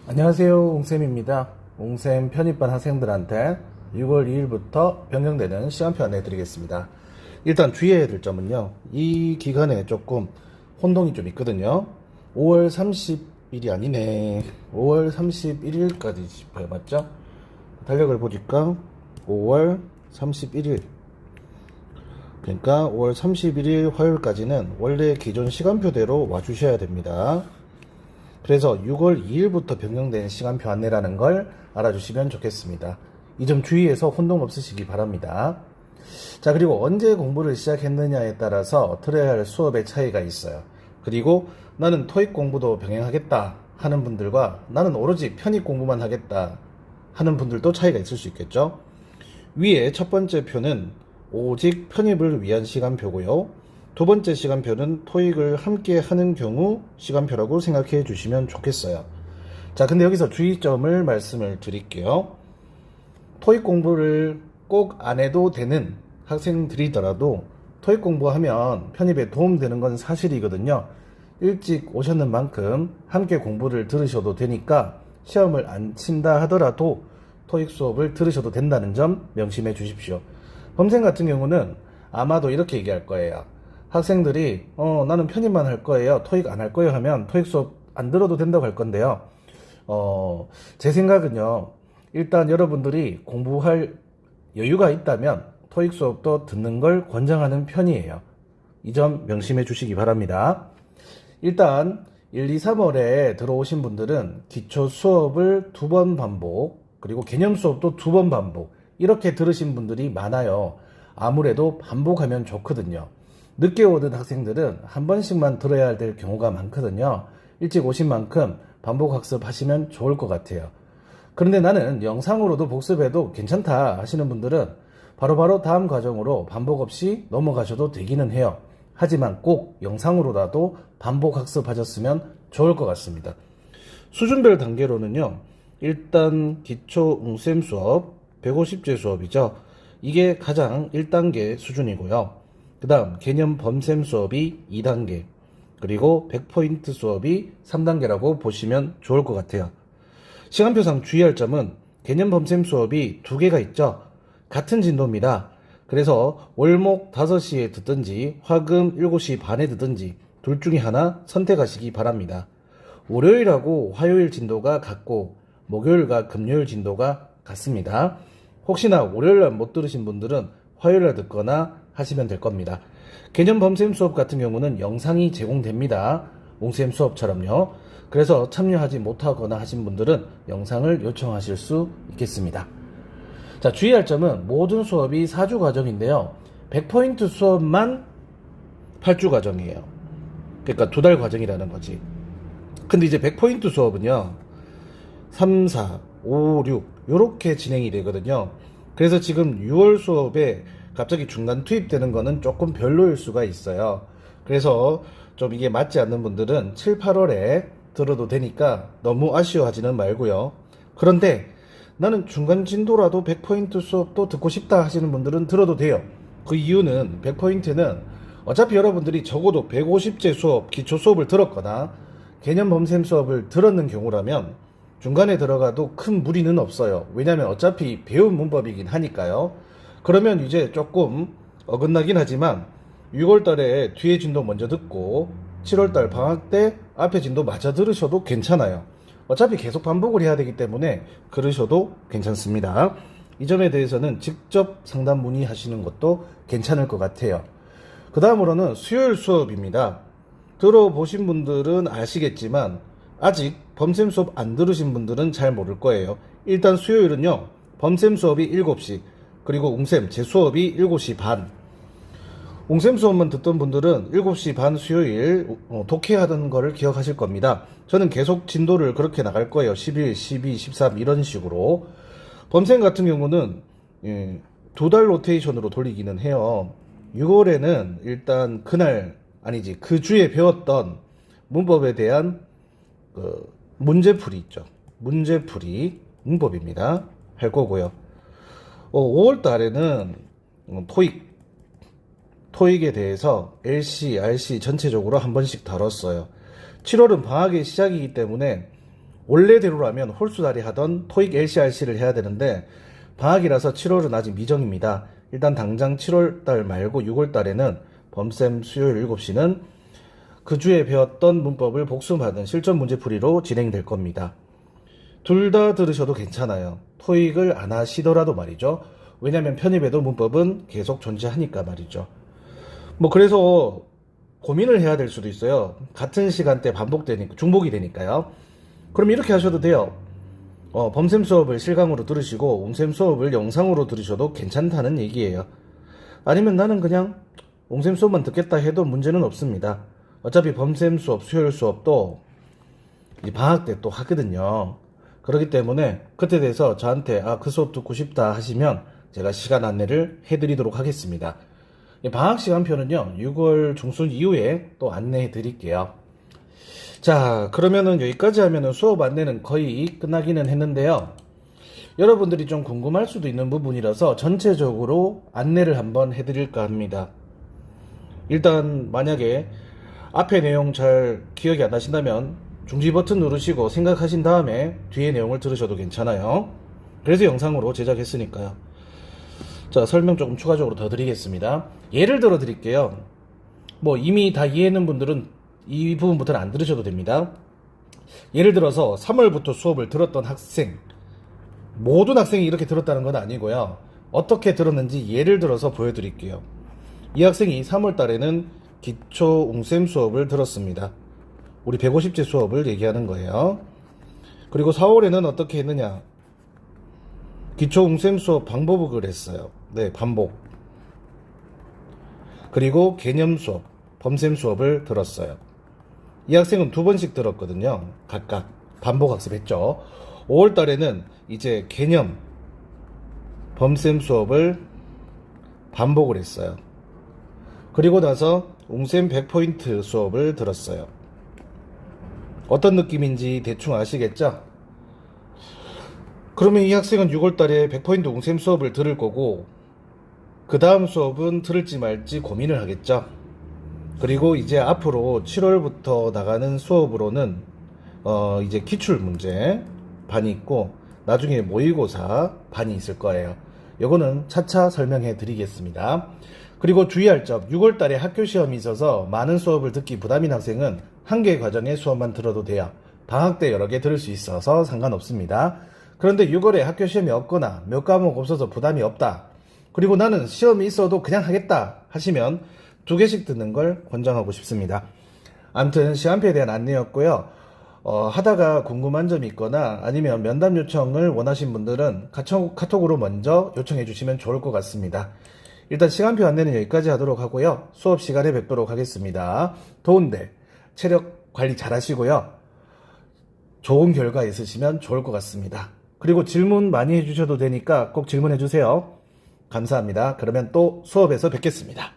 안녕하세요, 옹쌤입니다. 옹쌤 편입반 학생들한테 6월 2일부터 변경되는 시간표 안내해드리겠습니다. 일단 주의해야 될 점은요, 이 기간에 조금 혼동이 좀 있거든요. 5월 30일이 아니네. 5월 31일까지 짚어요. 맞죠? 달력을 보니까 5월 31일, 그러니까 5월 31일 화요일까지는 원래 기존 시간표대로 와주셔야 됩니다. 그래서 6월 2일부터 변경된 시간표 안내라는 걸 알아주시면 좋겠습니다. 이 점 주의해서 혼동 없으시기 바랍니다. 자, 그리고 언제 공부를 시작했느냐에 따라서 들어야 할 수업의 차이가 있어요. 그리고 나는 토익 공부도 병행하겠다 하는 분들과 나는 오로지 편입 공부만 하겠다 하는 분들도 차이가 있을 수 있겠죠. 위에 첫 번째 표는 오직 편입을 위한 시간표고요. 두 번째 시간표는 토익을 함께 하는 경우 시간표라고 생각해 주시면 좋겠어요. 자, 근데 여기서 주의점을 말씀을 드릴게요. 토익 공부를 꼭 안 해도 되는 학생들이더라도 토익 공부하면 편입에 도움되는 건 사실이거든요. 일찍 오셨는 만큼 함께 공부를 들으셔도 되니까 시험을 안 친다 하더라도 토익 수업을 들으셔도 된다는 점 명심해 주십시오. 범생 같은 경우는 아마도 이렇게 얘기할 거예요. 학생들이 나는 편입만 할 거예요, 토익 안 할 거예요 하면 토익 수업 안 들어도 된다고 할 건데요. 제 생각은요, 일단 여러분들이 공부할 여유가 있다면 토익 수업도 듣는 걸 권장하는 편이에요. 이 점 명심해 주시기 바랍니다. 일단 1, 2, 3월에 들어오신 분들은 기초 수업을 2번 반복, 그리고 개념 수업도 2번 반복, 이렇게 들으신 분들이 많아요. 아무래도 반복하면 좋거든요. 늦게 오는 학생들은 한 번씩만 들어야 될 경우가 많거든요. 일찍 오신 만큼 반복 학습하시면 좋을 것 같아요. 그런데 나는 영상으로도 복습해도 괜찮다 하시는 분들은 바로바로 다음 과정으로 반복 없이 넘어가셔도 되기는 해요. 하지만 꼭 영상으로라도 반복 학습하셨으면 좋을 것 같습니다. 수준별 단계로는요, 일단 기초 웅쌤 수업 150제 수업이죠. 이게 가장 1단계 수준이고요. 그 다음 개념 범쌤 수업이 2단계, 그리고 100포인트 수업이 3단계라고 보시면 좋을 것 같아요. 시간표상 주의할 점은 개념 범쌤 수업이 2개가 있죠. 같은 진도입니다. 그래서 월목 5시에 듣든지 화금 7시 반에 듣든지 둘 중에 하나 선택하시기 바랍니다. 월요일하고 화요일 진도가 같고 목요일과 금요일 진도가 같습니다. 혹시나 월요일날 못 들으신 분들은 화요일날 듣거나 하시면 될 겁니다. 개념 범쌤 수업 같은 경우는 영상이 제공됩니다. 옹쌤 수업처럼요. 그래서 참여하지 못하거나 하신 분들은 영상을 요청하실 수 있겠습니다. 자, 주의할 점은 모든 수업이 4주 과정인데요. 100포인트 수업만 8주 과정이에요. 그러니까 2달 과정이라는 거지. 근데 이제 100포인트 수업은요, 3, 4, 5, 6 요렇게 진행이 되거든요. 그래서 지금 6월 수업에 갑자기 중간 투입되는 거는 조금 별로일 수가 있어요. 그래서 좀 이게 맞지 않는 분들은 7, 8월에 들어도 되니까 너무 아쉬워하지는 말고요. 그런데 나는 중간 진도라도 100포인트 수업도 듣고 싶다 하시는 분들은 들어도 돼요. 그 이유는 100포인트는 어차피 여러분들이 적어도 150제 수업, 기초 수업을 들었거나 개념 범쌤 수업을 들었는 경우라면 중간에 들어가도 큰 무리는 없어요. 왜냐면 어차피 배운 문법이긴 하니까요. 그러면 이제 조금 어긋나긴 하지만 6월달에 뒤에 진도 먼저 듣고 7월달 방학 때 앞에 진도 맞아 들으셔도 괜찮아요. 어차피 계속 반복을 해야 되기 때문에 그러셔도 괜찮습니다. 이 점에 대해서는 직접 상담 문의하시는 것도 괜찮을 것 같아요. 그 다음으로는 수요일 수업입니다. 들어보신 분들은 아시겠지만 아직 범쌤 수업 안 들으신 분들은 잘 모를 거예요. 일단 수요일은요, 범쌤 수업이 7시, 그리고 웅쌤 제 수업이 7시 반. 웅쌤 수업만 듣던 분들은 7시 반 수요일 독해하던 거를 기억하실 겁니다. 저는 계속 진도를 그렇게 나갈 거예요. 11, 12, 13 이런 식으로. 범쌤 같은 경우는 2달 로테이션으로 돌리기는 해요. 6월에는 일단 그날 아니지 그 주에 배웠던 문법에 대한 문제풀이 있죠. 문제풀이 문법입니다. 할 거고요. 5월 달에는 토익에 대해서 LC, RC 전체적으로 한 번씩 다뤘어요. 7월은 방학의 시작이기 때문에 원래대로라면 홀수달이 하던 토익 LCRC를 해야 되는데 방학이라서 7월은 아직 미정입니다. 일단 당장 7월달 말고 6월달에는 범쌤 수요일 7시는 그 주에 배웠던 문법을 복습하는 실전 문제풀이로 진행될 겁니다. 둘 다 들으셔도 괜찮아요. 토익을 안 하시더라도 말이죠. 왜냐면 편입에도 문법은 계속 존재하니까 말이죠. 뭐 그래서 고민을 해야 될 수도 있어요. 같은 시간대 반복되니까, 중복이 되니까요. 그럼 이렇게 하셔도 돼요. 범쌤 수업을 실강으로 들으시고 옹쌤 수업을 영상으로 들으셔도 괜찮다는 얘기예요. 아니면 나는 그냥 옹쌤 수업만 듣겠다 해도 문제는 없습니다. 어차피 범쌤 수업, 수요일 수업도 방학 때 또 하거든요. 그렇기 때문에 그때 돼서 저한테 그 수업 듣고 싶다 하시면 제가 시간 안내를 해드리도록 하겠습니다. 방학 시간표는요 6월 중순 이후에 또 안내해 드릴게요. 자, 그러면은 여기까지 하면은 수업 안내는 거의 끝나기는 했는데요. 여러분들이 좀 궁금할 수도 있는 부분이라서 전체적으로 안내를 한번 해드릴까 합니다. 일단 만약에 앞에 내용 잘 기억이 안 나신다면 중지 버튼 누르시고 생각하신 다음에 뒤에 내용을 들으셔도 괜찮아요. 그래서 영상으로 제작했으니까요. 자, 설명 조금 추가적으로 더 드리겠습니다. 예를 들어 드릴게요. 뭐 이미 다 이해했는 분들은 이 부분부터는 안 들으셔도 됩니다. 예를 들어서 3월부터 수업을 들었던 학생, 모든 학생이 이렇게 들었다는 건 아니고요. 어떻게 들었는지 예를 들어서 보여드릴게요. 이 학생이 3월 달에는 기초 옹쌤 수업을 들었습니다. 우리 150제 수업을 얘기하는 거예요. 그리고 4월에는 어떻게 했느냐? 기초 옹쌤 수업 반복을 했어요. 네, 반복. 그리고 개념 수업, 범쌤 수업을 들었어요. 이 학생은 2번씩 들었거든요. 각각 반복 학습했죠. 5월 달에는 이제 개념, 범쌤 수업을 반복을 했어요. 그리고 나서 옹쌤 100포인트 수업을 들었어요. 어떤 느낌인지 대충 아시겠죠? 그러면 이 학생은 6월 달에 100포인트 옹쌤 수업을 들을 거고 그 다음 수업은 들을지 말지 고민을 하겠죠. 그리고 이제 앞으로 7월부터 나가는 수업으로는 이제 기출 문제 반이 있고 나중에 모의고사 반이 있을 거예요. 요거는 차차 설명해 드리겠습니다. 그리고 주의할 점, 6월 달에 학교 시험이 있어서 많은 수업을 듣기 부담인 학생은 한 개 과정의 수업만 들어도 돼요. 방학 때 여러 개 들을 수 있어서 상관없습니다. 그런데 6월에 학교 시험이 없거나 몇 과목 없어서 부담이 없다. 그리고 나는 시험이 있어도 그냥 하겠다 하시면 2개씩 듣는 걸 권장하고 싶습니다. 아무튼 시간표에 대한 안내였고요. 하다가 궁금한 점이 있거나 아니면 면담 요청을 원하신 분들은 카톡으로 먼저 요청해 주시면 좋을 것 같습니다. 일단 시간표 안내는 여기까지 하도록 하고요. 수업 시간에 뵙도록 하겠습니다. 더운데 체력 관리 잘 하시고요. 좋은 결과 있으시면 좋을 것 같습니다. 그리고 질문 많이 해주셔도 되니까 꼭 질문해 주세요. 감사합니다. 그러면 또 수업에서 뵙겠습니다.